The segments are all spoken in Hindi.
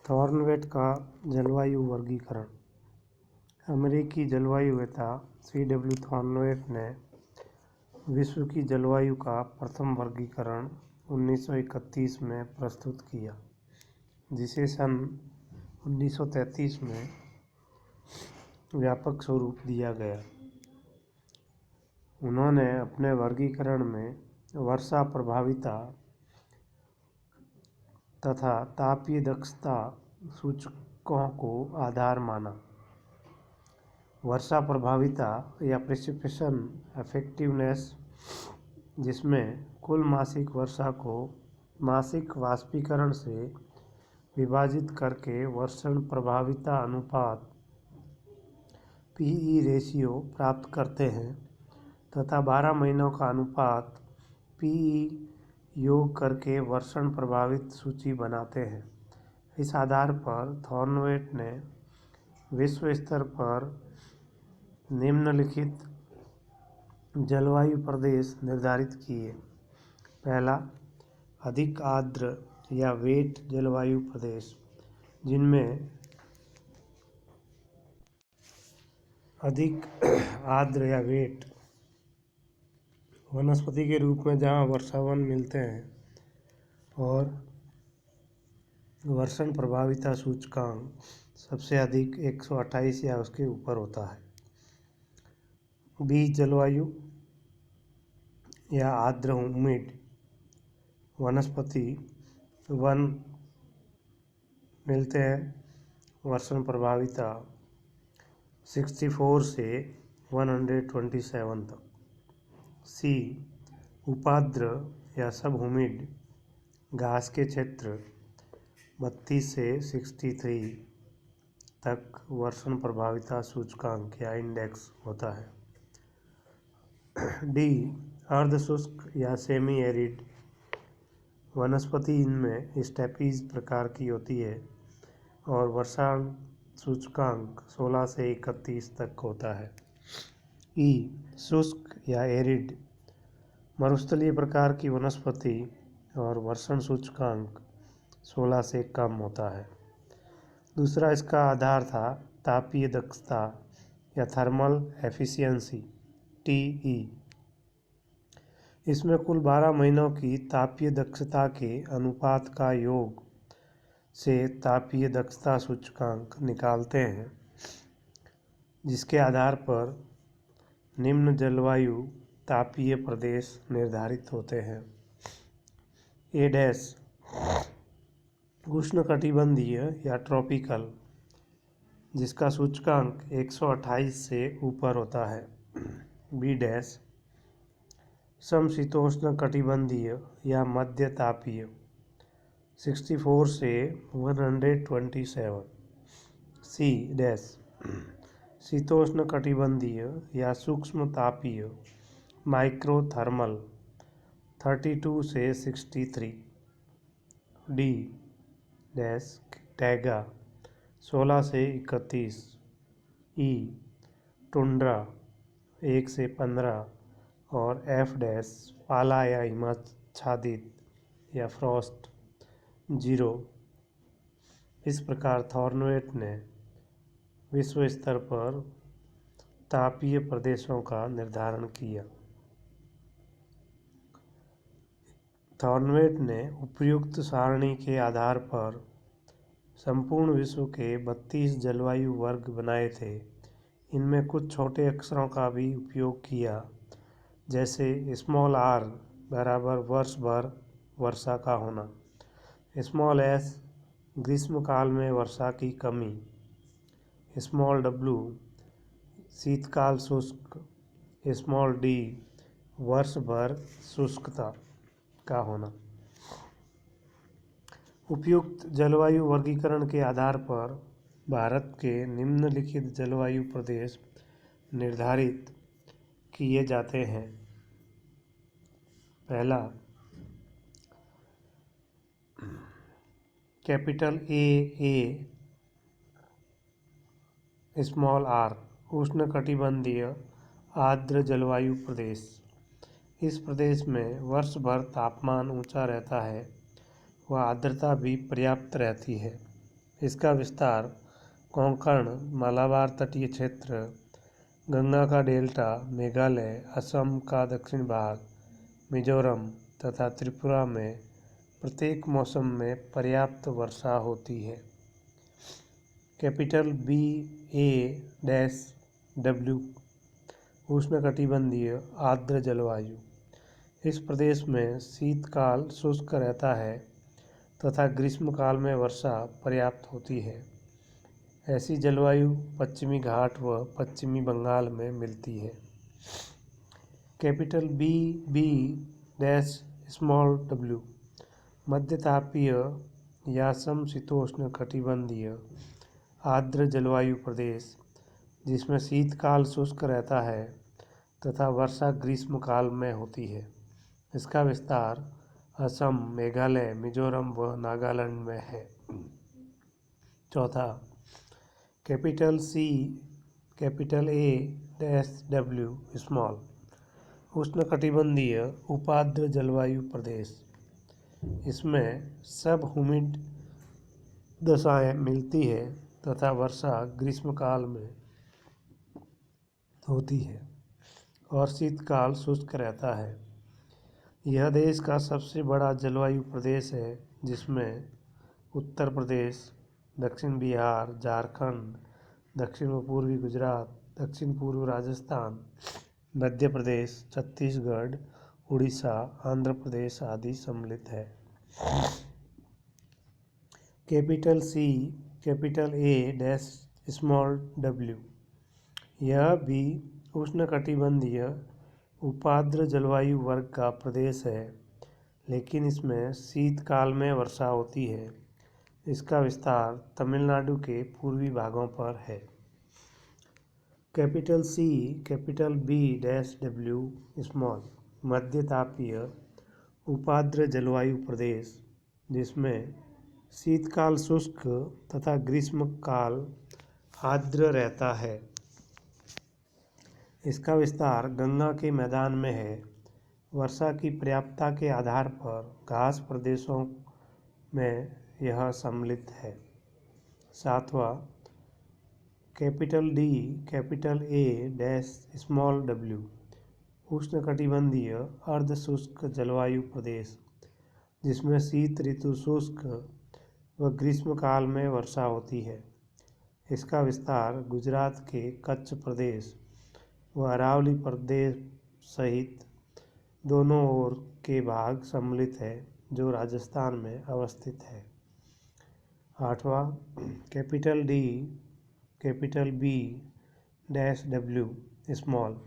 थॉर्नवेट का जलवायु वर्गीकरण। अमेरिकी जलवायुवेत्ता C.W. थॉर्नवेट ने विश्व की जलवायु का प्रथम वर्गीकरण 1931 में प्रस्तुत किया, जिसे सन 1933 में व्यापक स्वरूप दिया गया। उन्होंने अपने वर्गीकरण में वर्षा प्रभाविता तथा तापीय दक्षता सूचकों को आधार माना। वर्षा प्रभाविता या प्रेसिपिटेशन इफेक्टिवनेस, जिसमें कुल मासिक वर्षा को मासिक वाष्पीकरण से विभाजित करके वर्षण प्रभाविता अनुपात PE रेशियो प्राप्त करते हैं, तथा 12 महीनों का अनुपात PE योग करके वर्षण प्रभावित सूची बनाते हैं। इस आधार पर थॉर्नवेट ने विश्व स्तर पर निम्नलिखित जलवायु प्रदेश निर्धारित किए। पहला, अधिक आर्द्र या वेट जलवायु प्रदेश, जिनमें अधिक आर्द्र या वेट वनस्पति के रूप में जहाँ वर्षावन मिलते हैं और वर्षण प्रभाविता सूचकांक सबसे अधिक 128 या उसके ऊपर होता है। बीज जलवायु या आर्द्र उमिड वनस्पति वन मिलते हैं, वर्षण प्रभाविता 64 से 127 तक। सी, उपाद्र या सब ह्यूमिड घास के क्षेत्र 32 से 63 तक वर्षण प्रभाविता सूचकांक या इंडेक्स होता है। डी, अर्ध शुष्क या सेमी एरिड वनस्पति, इनमें स्टेपीज प्रकार की होती है और वर्षण सूचकांक 16 से 31 तक होता है। ई, शुष्क या एरिड मरुस्थलीय प्रकार की वनस्पति और वर्षण सूचकांक 16 से कम होता है। दूसरा इसका आधार था तापीय दक्षता या थर्मल एफिशिएंसी TE। इसमें कुल 12 महीनों की तापीय दक्षता के अनुपात का योग से तापीय दक्षता सूचकांक निकालते हैं, जिसके आधार पर निम्न जलवायु तापीय प्रदेश निर्धारित होते हैं। A-, उष्णकटिबंधीय या ट्रॉपिकल, जिसका सूचकांक 128 से ऊपर होता है। B-, समशीतोष्ण कटिबंधीय या मध्य तापीय 64 से 127। C-, शीतोष्ण कटिबंधीय या सूक्ष्म तापीय माइक्रो थर्मल 32 से 63। D-, टैगा 16 से 31। E, टुंड्रा 1 से 15 और F-, पाला या हिमाच्छादित या फ्रॉस्ट 0। इस प्रकार थॉर्नवेट ने विश्व स्तर पर तापीय प्रदेशों का निर्धारण किया। थॉर्नवेट ने उपयुक्त सारणी के आधार पर संपूर्ण विश्व के 32 जलवायु वर्ग बनाए थे। इनमें कुछ छोटे अक्षरों का भी उपयोग किया, जैसे r बराबर वर्ष भर वर्षा का होना, s ग्रीष्मकाल में वर्षा की कमी, w शीतकाल शुष्क, d वर्ष भर शुष्कता का होना। उपयुक्त जलवायु वर्गीकरण के आधार पर भारत के निम्नलिखित जलवायु प्रदेश निर्धारित किए जाते हैं। पहला, कैपिटल A स्मॉल r उष्णकटिबंधीय आर्द्र जलवायु प्रदेश। इस प्रदेश में वर्ष भर तापमान ऊंचा रहता है व आर्द्रता भी पर्याप्त रहती है। इसका विस्तार कोंकण, मालाबार तटीय क्षेत्र, गंगा का डेल्टा, मेघालय, असम का दक्षिण भाग, मिजोरम तथा त्रिपुरा में प्रत्येक मौसम में पर्याप्त वर्षा होती है। कैपिटल BA-W उष्णकटिबंधीय आर्द्र जलवायु। इस प्रदेश में शीतकाल शुष्क रहता है तथा ग्रीष्मकाल में वर्षा पर्याप्त होती है। ऐसी जलवायु पश्चिमी घाट व पश्चिमी बंगाल में मिलती है। कैपिटल BB-W मध्यतापीय या समशीतोष्ण कटिबंधीय आर्द्र जलवायु प्रदेश, जिसमें शीतकाल शुष्क रहता है तथा वर्षा ग्रीष्मकाल में होती है। इसका विस्तार असम, मेघालय, मिजोरम व नागालैंड में है। चौथा, कैपिटल A-W स्मॉल उष्णकटिबंधीय उपार्द्र जलवायु प्रदेश। इसमें सब ह्यूमिड दशाएं मिलती है तथा वर्षा ग्रीष्मकाल में होती है और शीतकाल शुष्क रहता है। यह देश का सबसे बड़ा जलवायु प्रदेश है, जिसमें उत्तर प्रदेश, दक्षिण बिहार, झारखंड, दक्षिण व पूर्वी गुजरात, दक्षिण पूर्व राजस्थान, मध्य प्रदेश, छत्तीसगढ़, उड़ीसा, आंध्र प्रदेश आदि सम्मिलित है। कैपिटल A-W यह भी उष्णकटिबंधीय उपार्द्र जलवायु वर्ग का प्रदेश है, लेकिन इसमें शीतकाल में वर्षा होती है। इसका विस्तार तमिलनाडु के पूर्वी भागों पर है। कैपिटल B-W स्मॉल मध्यतापीय उपार्द्र जलवायु प्रदेश, जिसमें शीतकाल शुष्क तथा ग्रीष्मकाल आर्द्र रहता है। इसका विस्तार गंगा के मैदान में है। वर्षा की पर्याप्तता के आधार पर घास प्रदेशों में यह सम्मिलित है। सातवां, कैपिटल A-W उष्णकटिबंधीय अर्धशुष्क जलवायु प्रदेश, जिसमें शीत ऋतु शुष्क व ग्रीष्मकाल में वर्षा होती है। इसका विस्तार गुजरात के कच्छ प्रदेश व अरावली प्रदेश सहित दोनों ओर के भाग सम्मिलित है, जो राजस्थान में अवस्थित है। आठवां, कैपिटल B-W स्मॉल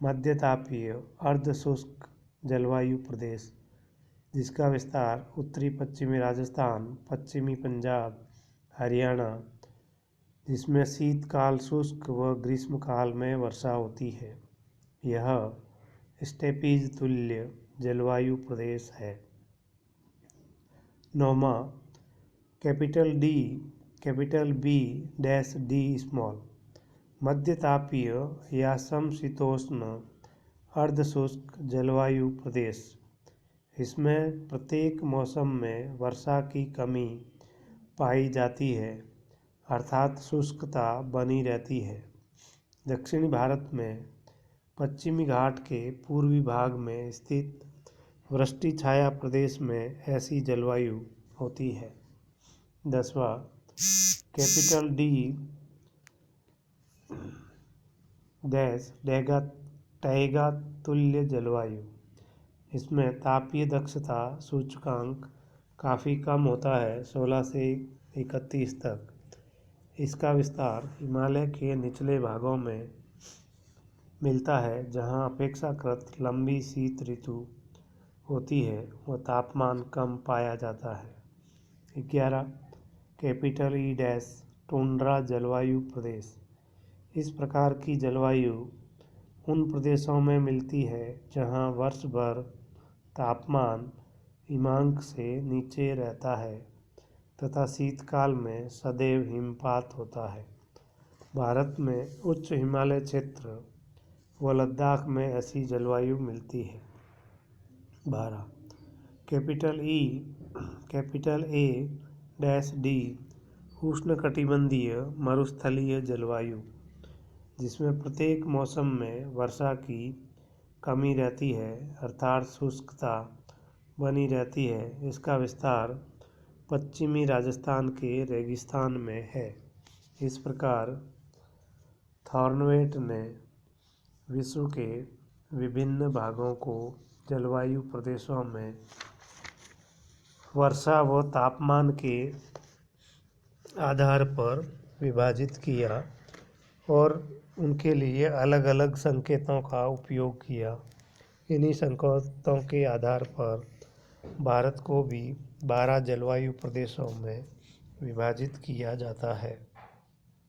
मध्यतापीय अर्धशुष्क जलवायु प्रदेश, जिसका विस्तार उत्तरी पश्चिमी राजस्थान, पश्चिमी पंजाब, हरियाणा, जिसमें शीतकाल शुष्क व ग्रीष्मकाल में वर्षा होती है। यह स्टेपीज तुल्य जलवायु प्रदेश है। नौवां, कैपिटल B-D स्मॉल मध्यतापीय या समशीतोष्ण अर्धशुष्क जलवायु प्रदेश। इसमें प्रत्येक मौसम में वर्षा की कमी पाई जाती है, अर्थात शुष्कता बनी रहती है। दक्षिणी भारत में पश्चिमी घाट के पूर्वी भाग में स्थित वृष्टि छाया प्रदेश में ऐसी जलवायु होती है। 10वां, कैपिटल टैगा तुल्य जलवायु। इसमें तापीय दक्षता सूचकांक काफ़ी कम होता है, 16 से 31 तक। इसका विस्तार हिमालय के निचले भागों में मिलता है, जहां अपेक्षाकृत लंबी शीत ऋतु होती है व तापमान कम पाया जाता है। 11, कैपिटल टुंड्रा जलवायु प्रदेश। इस प्रकार की जलवायु उन प्रदेशों में मिलती है जहां वर्ष भर तापमान हिमांक से नीचे रहता है तथा शीतकाल में सदैव हिमपात होता है। भारत में उच्च हिमालय क्षेत्र व लद्दाख में ऐसी जलवायु मिलती है। 12, कैपिटल A-D उष्णकटिबंधीय मरुस्थलीय जलवायु, जिसमें प्रत्येक मौसम में वर्षा की कमी रहती है अर्थात शुष्कता बनी रहती है। इसका विस्तार पश्चिमी राजस्थान के रेगिस्तान में है। इस प्रकार थॉर्नवेट ने विश्व के विभिन्न भागों को जलवायु प्रदेशों में वर्षा व तापमान के आधार पर विभाजित किया और उनके लिए अलग अलग संकेतों का उपयोग किया। इन्हीं संकेतों के आधार पर भारत को भी 12 जलवायु प्रदेशों में विभाजित किया जाता है।